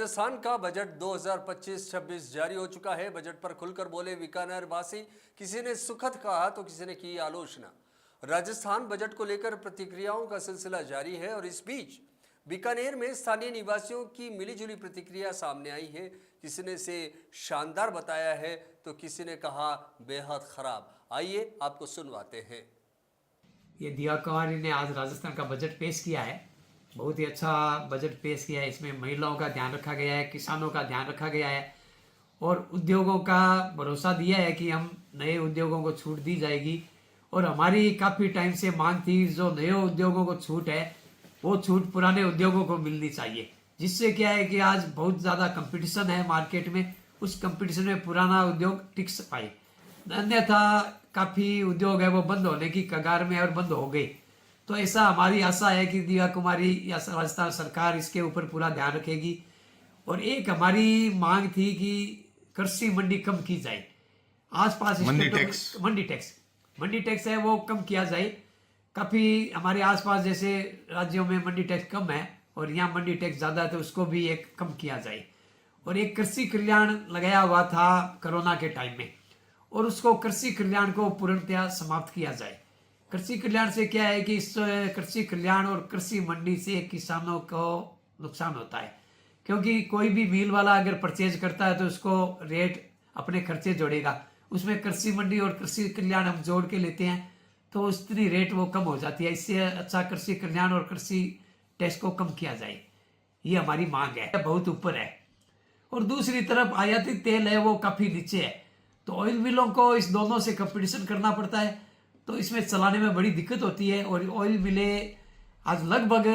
राजस्थान का बजट 2025-26 जारी हो चुका है। बजट पर खुलकर बोले बीकानेर वासी। किसी ने सुखद कहा तो किसी ने की आलोचना। राजस्थान बजट को लेकर प्रतिक्रियाओं का सिलसिला जारी है और इस बीच बीकानेर में स्थानीय निवासियों की मिलीजुली प्रतिक्रिया सामने आई है। किसी ने इसे शानदार बताया है तो किसी ने कहा बेहद खराब। आइए आपको सुनवाते हैं। ये दिया कुमारी ने आज राजस्थान का बजट पेश किया है। बहुत ही अच्छा बजट पेश किया है। इसमें महिलाओं का ध्यान रखा गया है, किसानों का ध्यान रखा गया है और उद्योगों का भरोसा दिया है कि हम नए उद्योगों को छूट दी जाएगी। और हमारी काफ़ी टाइम से मांग थी, जो नए उद्योगों को छूट है वो छूट पुराने उद्योगों को मिलनी चाहिए। जिससे क्या है कि आज बहुत ज़्यादा कंपटीशन है मार्केट में, उस कंपटीशन में पुराना उद्योग टिक पाए। अन्यथा काफ़ी उद्योग है वो बंद होने की कगार में और बंद हो गए। तो ऐसा हमारी आशा है कि दिया कुमारी या राजस्थान सरकार इसके ऊपर पूरा ध्यान रखेगी। और एक हमारी मांग थी कि कृषि मंडी कम की जाए। आसपास मंडी टैक्स है वो कम किया जाए। काफ़ी हमारे आसपास जैसे राज्यों में मंडी टैक्स कम है और यहाँ मंडी टैक्स ज़्यादा है, तो उसको भी एक कम किया जाए। और एक कृषि कल्याण लगाया हुआ था कोरोना के टाइम में, और उसको कृषि कल्याण को पूर्णतया समाप्त किया जाए। कृषि कल्याण से क्या है कि इस कृषि कल्याण और कृषि मंडी से किसानों को नुकसान होता है, क्योंकि कोई भी मिल वाला अगर परचेज करता है तो उसको रेट अपने खर्चे जोड़ेगा। उसमें कृषि मंडी और कृषि कल्याण हम जोड़ के लेते हैं तो उतनी रेट वो कम हो जाती है। इससे अच्छा कृषि कल्याण और कृषि टैक्स को कम किया जाए, ये हमारी मांग है। बहुत ऊपर है। और दूसरी तरफ आयातित तेल है वो काफ़ी नीचे है, तो ऑयल मिलों को इस दोनों से कंपटीशन करना पड़ता है, तो इसमें चलाने में बड़ी दिक्कत होती है। और ऑयल मिलें आज लगभग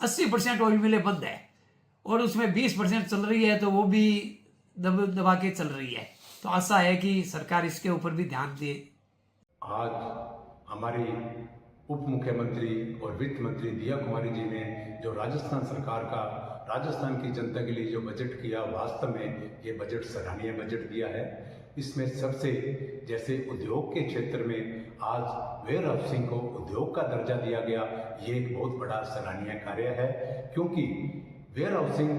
80% ऑयल मिलें बंद है और उसमें 20% चल रही है, तो वो भी दबा के चल रही है। तो आशा है कि सरकार इसके ऊपर भी ध्यान दे। आज हमारी उप मुख्यमंत्री और वित्त मंत्री दिया कुमारी जी ने जो राजस्थान सरकार का राजस्थान की जनता के लिए जो बजट किया, वास्तव में ये बजट सराहनीय बजट दिया है। इसमें सबसे जैसे उद्योग के क्षेत्र में आज वेयर हाउसिंग को उद्योग का दर्जा दिया गया, ये एक बहुत बड़ा सराहनीय कार्य है। क्योंकि वेयर हाउसिंग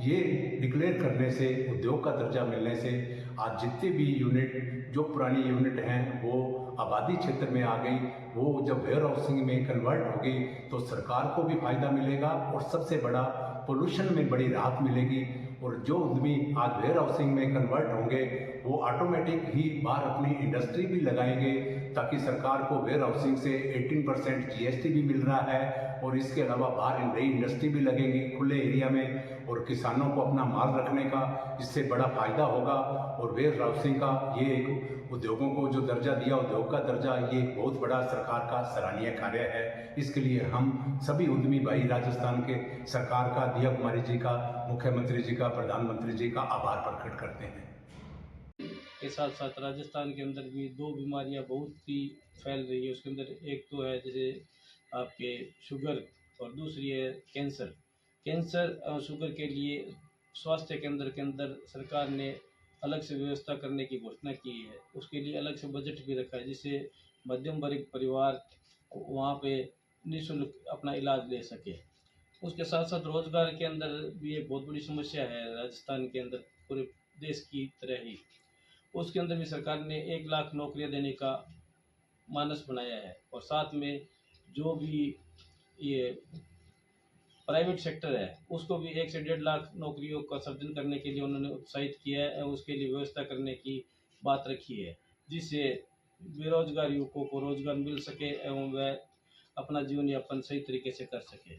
ये डिक्लेयर करने से, उद्योग का दर्जा मिलने से आज जितने भी यूनिट जो पुरानी यूनिट हैं वो आबादी क्षेत्र में आ गई, वो जब वेयर हाउसिंग में कन्वर्ट हो गई तो सरकार को भी फायदा मिलेगा और सबसे बड़ा पोल्यूशन में बड़ी राहत मिलेगी। और जो उद्यमी आज वेयर हाउसिंग में कन्वर्ट होंगे वो ऑटोमेटिक ही बाहर अपनी इंडस्ट्री भी लगाएंगे, ताकि सरकार को वेयर हाउसिंग से 18% जीएसटी भी मिल रहा है और इसके अलावा बाहर नई इंडस्ट्री भी लगेगी खुले एरिया में, और किसानों को अपना माल रखने का इससे बड़ा फायदा होगा। और वेयर हाउसिंग का ये एक उद्योगों को जो दर्जा दिया, उद्योग का दर्जा, ये एक बहुत बड़ा सरकार का सराहनीय कार्य है। इसके लिए हम सभी उद्यमी भाई राजस्थान के सरकार का, दिया कुमारी जी का, मुख्यमंत्री जी का, प्रधानमंत्री जी का आभार प्रकट करते हैं। के साथ साथ राजस्थान के अंदर भी दो बीमारियां बहुत ही फैल रही है। उसके अंदर एक तो है जैसे आपके शुगर और दूसरी है कैंसर। कैंसर और शुगर के लिए स्वास्थ्य केंद्र के अंदर सरकार ने अलग से व्यवस्था करने की घोषणा की है। उसके लिए अलग से बजट भी रखा है, जिससे मध्यम वर्ग परिवार वहाँ पे निःशुल्क अपना इलाज ले सके। उसके साथ साथ रोजगार के अंदर भी एक बहुत बड़ी समस्या है राजस्थान के अंदर, पूरे देश की तरह ही। उसके अंदर भी सरकार ने 1 लाख नौकरियां देने का मानस बनाया है। और साथ में जो भी ये प्राइवेट सेक्टर है उसको भी 1 से 1.5 लाख नौकरियों का सृजन करने के लिए उन्होंने उत्साहित किया है और उसके लिए व्यवस्था करने की बात रखी है, जिससे बेरोजगार युवकों को रोजगार मिल सके एवं वह अपना जीवन यापन सही तरीके से कर सके।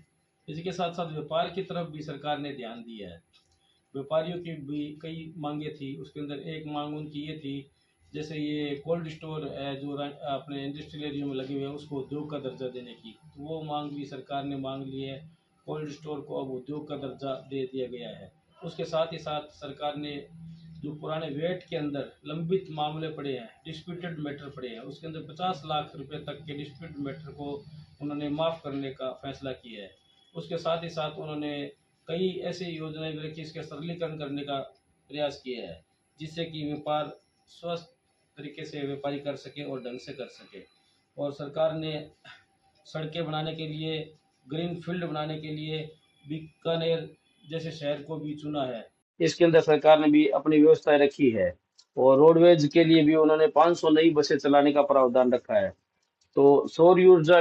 इसी के साथ साथ व्यापार की तरफ भी सरकार ने ध्यान दिया है। व्यापारियों की भी कई मांगे थी। उसके अंदर एक मांग उनकी ये थी, जैसे ये कोल्ड स्टोर है जो अपने इंडस्ट्रियल एरिया में लगे हुए हैं, उसको उद्योग का दर्जा देने की, तो वो मांग भी सरकार ने मांग ली है। कोल्ड स्टोर को अब उद्योग का दर्जा दे दिया गया है। उसके साथ ही साथ सरकार ने जो पुराने वेट के अंदर लंबित मामले पड़े हैं, डिस्प्यूटेड मैटर पड़े हैं, उसके अंदर 50 लाख रुपए तक के डिस्प्यूटेड मैटर को उन्होंने माफ़ करने का फैसला किया है। उसके साथ ही साथ उन्होंने कई ऐसी योजनाएं भी रखी, इसका सरलीकरण करने का प्रयास किया है, जिससे कि व्यापार स्वस्थ तरीके से व्यापारी कर सके और ढंग से कर सके। और सरकार ने सड़कें बनाने के लिए, ग्रीन फील्ड बनाने के लिए बीकानेर जैसे शहर को भी चुना है, इसके अंदर सरकार ने भी अपनी व्यवस्थाएं रखी है और रोडवेज के लिए भी उन्होंने 500 नई बसें चलाने का प्रावधान रखा है। तो सौर ऊर्जा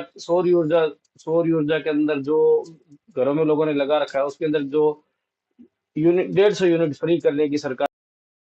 के अंदर जो घरों में लोगों ने लगा रखा है उसके अंदर जो यूनिट 150 यूनिट फ्री करने की सरकार